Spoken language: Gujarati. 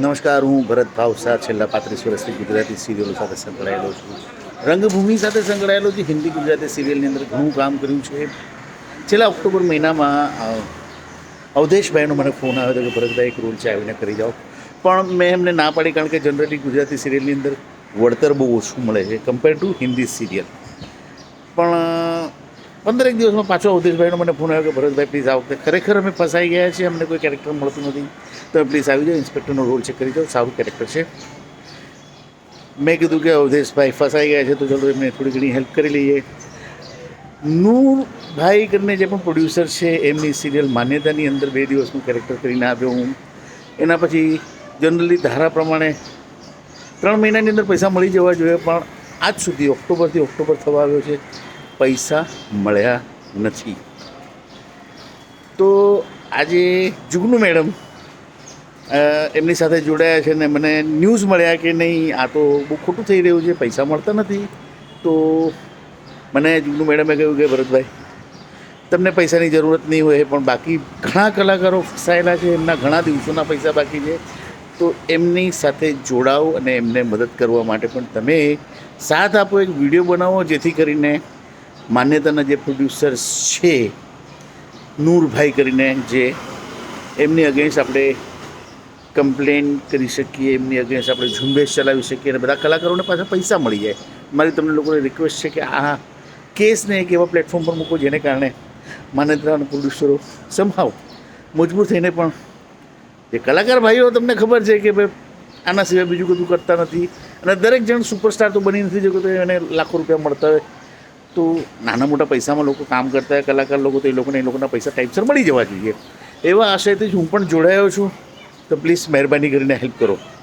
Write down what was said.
નમસ્કાર, હું ભરત ભાવસા છેલ્લા 35 વર્ષથી ગુજરાતી સિરિયલો સાથે સંકળાયેલો છું. રંગભૂમિ સાથે સંકળાયેલો છે. હિન્દી ગુજરાતી સિરિયલની અંદર ઘણું કામ કર્યું છે. છેલ્લા ઓક્ટોબર મહિનામાં અવધેશભાઈનો મને ફોન આવ્યો હતો કે ભરતભાઈ એક રોલ છે, આવીને કરી જાઓ. પણ મેં એમને ના પાડી, કારણ કે જનરલી ગુજરાતી સિરિયલની અંદર વળતર બહુ ઓછું મળે છે કમ્પેર ટુ હિન્દી સિરિયલ. પણ 15 દિવસમાં પાછો અવધેશભાઈનો મને ફોન આવ્યો કે ભરતભાઈ પ્લીઝ આ વખતે ખરેખર અમે ફસાઈ ગયા છીએ, અમને કોઈ કેરેક્ટર મળતું નથી, તમે પ્લીઝ આવી જાઓ, ઇન્સ્પેક્ટરનો રોલ છે, કરી જાઓ, સારું કેરેક્ટર છે. મેં કીધું કે અવધેશભાઈ ફસાઈ ગયા છે તો ચલો એમને થોડી ઘણી હેલ્પ કરી લઈએ. નૂરભાઈ કરીને જે પણ પ્રોડ્યુસર છે એમની સિરિયલ માન્યતાની અંદર 2 દિવસનું કેરેક્ટર કરીને આવ્યો હું. એના પછી જનરલી ધારા પ્રમાણે 3 મહિનાની અંદર પૈસા મળી જવા જોઈએ, પણ આજ સુધી ઓક્ટોબરથી ઓક્ટોબર થવા આવ્યો છે, પૈસા મળ્યા નથી. તો આજે જુગનુ મેડમ એમની સાથે જોડાયા છે ને મને ન્યૂઝ મળ્યા કે નહીં, આ તો બહુ ખોટું થઈ રહ્યું છે, પૈસા મળતા નથી. તો મને જુગનુ મેડમે કહ્યું કે ભરતભાઈ, તમને પૈસાની જરૂરત નહીં હોય, પણ બાકી ઘણા કલાકારો ફસાયેલા છે, એમના ઘણા દિવસોના પૈસા બાકી છે, તો એમની સાથે જોડાઓ અને એમને મદદ કરવા માટે પણ તમે સાથ આપો, એક વિડીયો બનાવો, જેથી કરીને માન્યતાના જે પ્રોડ્યુસર્સ છે નૂરભાઈ કરીને, જે એમની અગેન્સ્ટ આપણે કમ્પ્લેન કરી શકીએ, એમની અગેન્સ્ટ આપણે ઝુંબેશ ચલાવી શકીએ અને બધા કલાકારોને પાછા પૈસા મળી જાય. મારી તમને લોકોને રિક્વેસ્ટ છે કે આ કેસને એક એવા પ્લેટફોર્મ પર મૂકો જેને કારણે માન્યતાના પ્રોડ્યુસરો સમહાવ મજબૂર થઈને પણ, જે કલાકાર ભાઈઓ તમને ખબર છે કે ભાઈ આના સિવાય બીજું બધું કરતા નથી, અને દરેક જણ સુપરસ્ટાર તો બની નથી શકતો, એને લાખો રૂપિયા મળતા હોય, તો નાના મોટા પૈસામાં લોકો કામ કરતા હોય કલાકાર લોકો, તો એ લોકોના પૈસા ટાઈમસર મળી જવા જોઈએ. એવા આશયથી જ હું પણ જોડાયો છું. તો પ્લીઝ મહેરબાની કરીને હેલ્પ કરો.